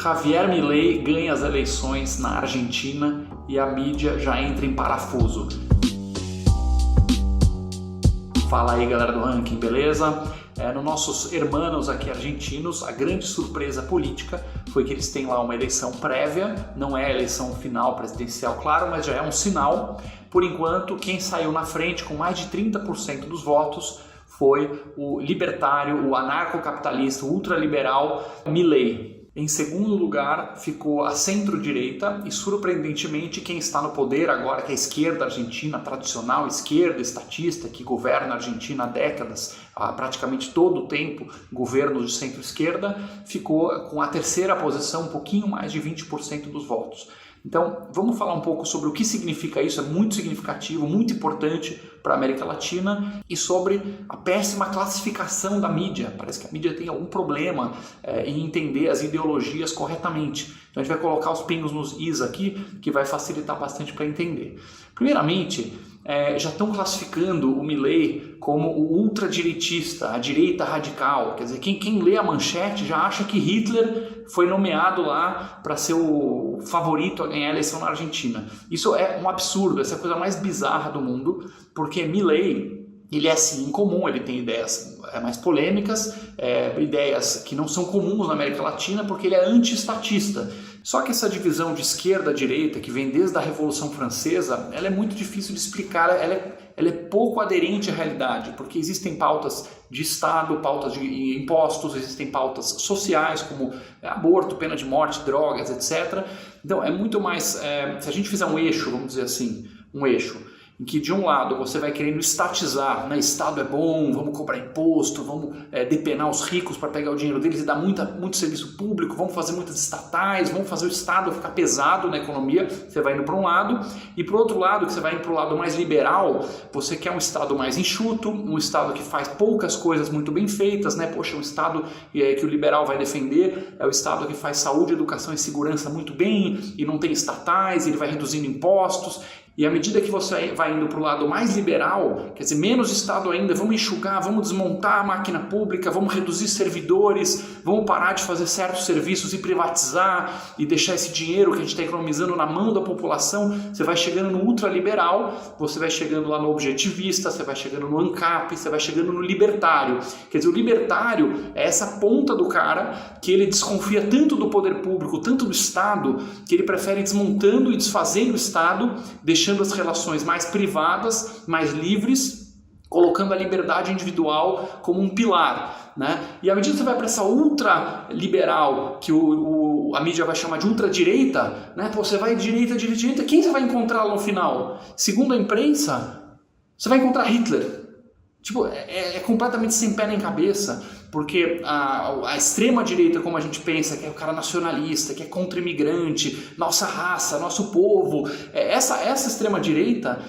Javier Milei ganha as eleições na Argentina e a mídia já entra em parafuso. Fala aí, galera do Ranking, beleza? Nos nossos hermanos aqui argentinos, a grande surpresa política foi que eles têm lá uma eleição prévia, não é a eleição final presidencial, claro, mas já é um sinal. Por enquanto, quem saiu na frente com mais de 30% dos votos foi o libertário, o anarcocapitalista, o ultraliberal Milei. Em segundo lugar ficou a centro-direita e, surpreendentemente, quem está no poder agora, que é a esquerda argentina, a tradicional esquerda estatista que governa a Argentina há décadas, praticamente todo o tempo, governos de centro-esquerda, ficou com a terceira posição, um pouquinho mais de 20% dos votos. Então, vamos falar um pouco sobre o que significa isso, é muito significativo, muito importante para a América Latina, e sobre a péssima classificação da mídia. Parece que a mídia tem algum problema em entender as ideologias corretamente. Então a gente vai colocar os pingos nos is aqui, que vai facilitar bastante para entender. Primeiramente, já estão classificando o Milei como o ultradireitista, a direita radical. Quer dizer, quem lê a manchete já acha que Hitler foi nomeado lá para ser o favorito a ganhar a eleição na Argentina. Isso é um absurdo, essa é a coisa mais bizarra do mundo, porque Milei, ele é sim incomum, ele tem ideias mais polêmicas, ideias que não são comuns na América Latina, porque ele é anti-estatista. Só que essa divisão de esquerda-direita, que vem desde a Revolução Francesa, ela é muito difícil de explicar, ela é pouco aderente à realidade, porque existem pautas de Estado, pautas de impostos, existem pautas sociais, como aborto, pena de morte, drogas, etc. Então é muito mais, se a gente fizer um eixo, vamos dizer assim, um eixo, em que de um lado você vai querendo estatizar, né? Estado é bom, vamos cobrar imposto, vamos depenar os ricos para pegar o dinheiro deles e dar muito serviço público, vamos fazer muitas estatais, vamos fazer o Estado ficar pesado na economia, você vai indo para um lado, e para o outro lado, que você vai indo para o lado mais liberal, você quer um Estado mais enxuto, um Estado que faz poucas coisas muito bem feitas, né? Poxa, um Estado que o liberal vai defender é o Estado que faz saúde, educação e segurança muito bem, e não tem estatais, ele vai reduzindo impostos. E à medida que você vai indo para o lado mais liberal, quer dizer, menos Estado ainda, vamos enxugar, vamos desmontar a máquina pública, vamos reduzir servidores, vamos parar de fazer certos serviços e privatizar e deixar esse dinheiro que a gente está economizando na mão da população. Você vai chegando no ultraliberal, você vai chegando lá no objetivista, você vai chegando no ANCAP, você vai chegando no libertário. Quer dizer, o libertário é essa ponta do cara que ele desconfia tanto do poder público, tanto do Estado, que ele prefere ir desmontando e desfazendo o Estado, deixando as relações mais privadas, mais livres, colocando a liberdade individual como um pilar, né? E à medida que você vai para essa ultraliberal, que a mídia vai chamar de ultradireita, né? Pô, você vai direita, quem você vai encontrar lá no final? Segundo a imprensa, você vai encontrar Hitler. Tipo, é completamente sem pé nem cabeça, porque a extrema-direita, como a gente pensa, que é o cara nacionalista, que é contra imigrante, nossa raça, nosso povo, essa extrema-direita,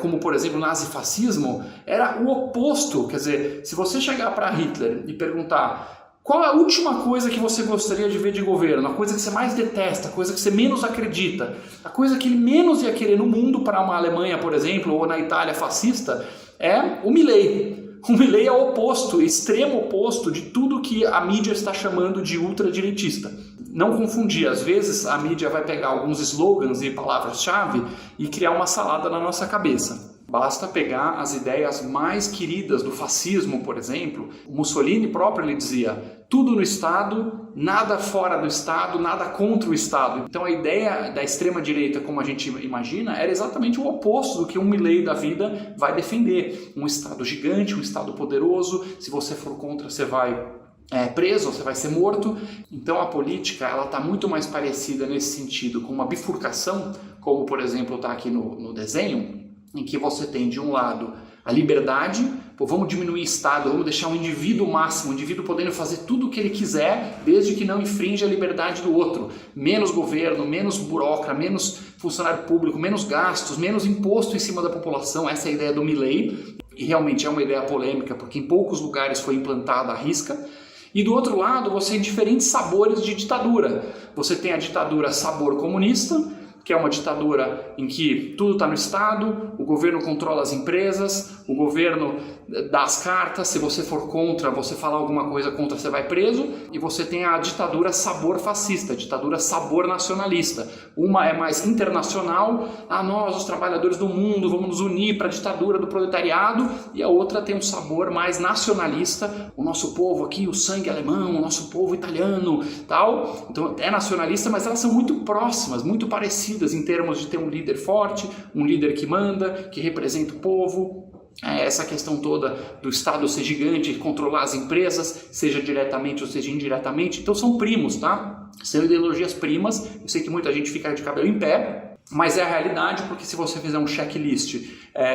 como por exemplo o nazifascismo, era o oposto. Quer dizer, se você chegar para Hitler e perguntar qual é a última coisa que você gostaria de ver de governo, a coisa que você mais detesta, a coisa que você menos acredita, a coisa que ele menos ia querer no mundo para uma Alemanha, por exemplo, ou na Itália fascista, é o Milei. O Milei é o oposto, extremo oposto de tudo que a mídia está chamando de ultradireitista. Não confundir, às vezes a mídia vai pegar alguns slogans e palavras-chave e criar uma salada na nossa cabeça. Basta pegar as ideias mais queridas do fascismo, por exemplo. O Mussolini próprio ele dizia: tudo no Estado, nada fora do Estado, nada contra o Estado. Então a ideia da extrema-direita, como a gente imagina, era exatamente o oposto do que um Milei da vida vai defender. Um Estado gigante, um Estado poderoso, se você for contra você vai preso, você vai ser morto. Então a política ela está muito mais parecida nesse sentido com uma bifurcação, como por exemplo está aqui no desenho, em que você tem de um lado a liberdade, vamos diminuir o Estado, vamos deixar o indivíduo máximo, o indivíduo podendo fazer tudo o que ele quiser, desde que não infrinja a liberdade do outro. Menos governo, menos burocrata, menos funcionário público, menos gastos, menos imposto em cima da população. Essa é a ideia do Milei, e realmente é uma ideia polêmica, porque em poucos lugares foi implantada à risca. E do outro lado você tem diferentes sabores de ditadura. Você tem a ditadura sabor comunista, que é uma ditadura em que tudo está no Estado, o governo controla as empresas, o governo dá as cartas, se você for contra, você falar alguma coisa contra, você vai preso, e você tem a ditadura sabor fascista, a ditadura sabor nacionalista. Uma é mais internacional, nós, os trabalhadores do mundo, vamos nos unir para a ditadura do proletariado, e a outra tem um sabor mais nacionalista, o nosso povo aqui, o sangue alemão, o nosso povo italiano, tal. Então é nacionalista, mas elas são muito próximas, muito parecidas em termos de ter um líder forte, um líder que manda, que representa o povo. Essa questão toda do Estado ser gigante, controlar as empresas, seja diretamente ou seja indiretamente. Então são primos, tá? São ideologias primas. Eu sei que muita gente fica de cabelo em pé, mas é a realidade, porque se você fizer um checklist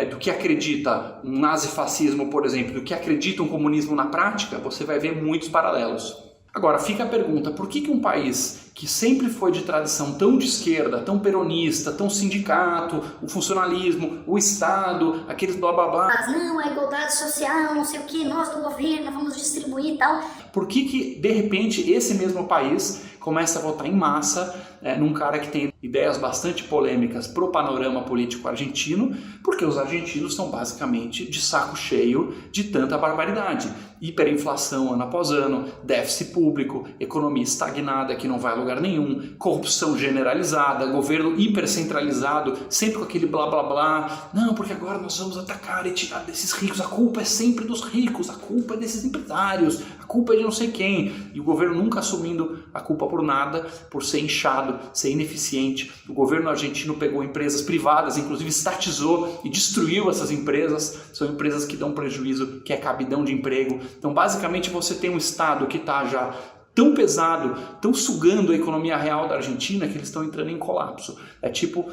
do que acredita um nazifascismo, por exemplo, do que acredita um comunismo na prática, você vai ver muitos paralelos. Agora, fica a pergunta, por que um país que sempre foi de tradição tão de esquerda, tão peronista, tão sindicato, o funcionalismo, o Estado, aqueles blá blá blá... Mas não, a igualdade social, não sei o que, nós do governo vamos distribuir e tal... Por que de repente esse mesmo país começa a votar em massa num cara que tem ideias bastante polêmicas pro panorama político argentino? Porque os argentinos estão basicamente de saco cheio de tanta barbaridade. Hiperinflação ano após ano, déficit público, economia estagnada que não vai a lugar nenhum, corrupção generalizada, governo hipercentralizado, sempre com aquele blá blá blá. Não, porque agora nós vamos atacar e tirar desses ricos, a culpa é sempre dos ricos, a culpa é desses empresários, a culpa é de não sei quem. E o governo nunca assumindo a culpa por nada, por ser inchado, ser ineficiente. O governo argentino pegou empresas privadas, inclusive estatizou e destruiu essas empresas. São empresas que dão prejuízo, que é cabidão de emprego. Então basicamente você tem um Estado que está já tão pesado, tão sugando a economia real da Argentina que eles estão entrando em colapso. É tipo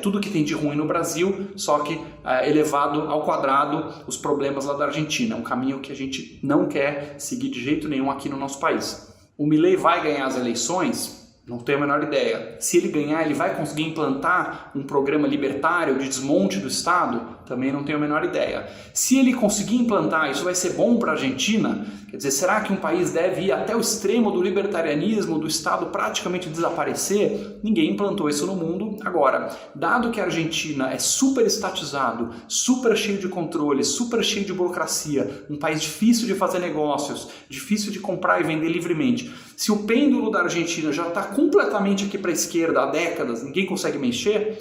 tudo que tem de ruim no Brasil, só que elevado ao quadrado os problemas lá da Argentina. É um caminho que a gente não quer seguir de jeito nenhum aqui no nosso país. O Milei vai ganhar as eleições? Não tenho a menor ideia. Se ele ganhar, ele vai conseguir implantar um programa libertário de desmonte do Estado? Também não tenho a menor ideia. Se ele conseguir implantar, isso vai ser bom para a Argentina? Quer dizer, será que um país deve ir até o extremo do libertarianismo, do Estado praticamente desaparecer? Ninguém implantou isso no mundo. Agora, dado que a Argentina é super estatizado, super cheio de controle, super cheio de burocracia, um país difícil de fazer negócios, difícil de comprar e vender livremente, se o pêndulo da Argentina já está completamente aqui para a esquerda há décadas, ninguém consegue mexer,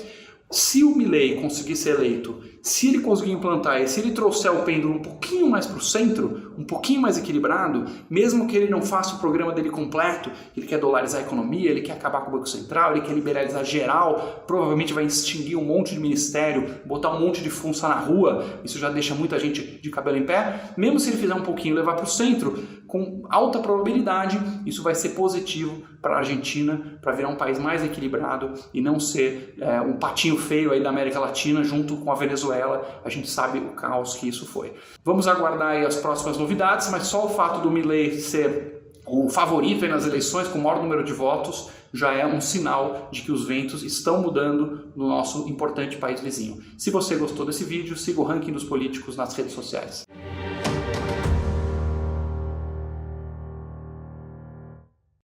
se o Milei conseguir ser eleito, se ele conseguir implantar e se ele trouxer o pêndulo um pouquinho mais para o centro, um pouquinho mais equilibrado, mesmo que ele não faça o programa dele completo, ele quer dolarizar a economia, ele quer acabar com o Banco Central, ele quer liberalizar geral, provavelmente vai extinguir um monte de ministério, botar um monte de funça na rua, isso já deixa muita gente de cabelo em pé, mesmo se ele fizer um pouquinho e levar para o centro, com alta probabilidade, isso vai ser positivo para a Argentina, para virar um país mais equilibrado e não ser um patinho feio aí da América Latina junto com a Venezuela. A gente sabe o caos que isso foi. Vamos aguardar aí as próximas novidades, mas só o fato do Milei ser o favorito aí nas eleições com o maior número de votos já é um sinal de que os ventos estão mudando no nosso importante país vizinho. Se você gostou desse vídeo, siga o Ranking dos Políticos nas redes sociais.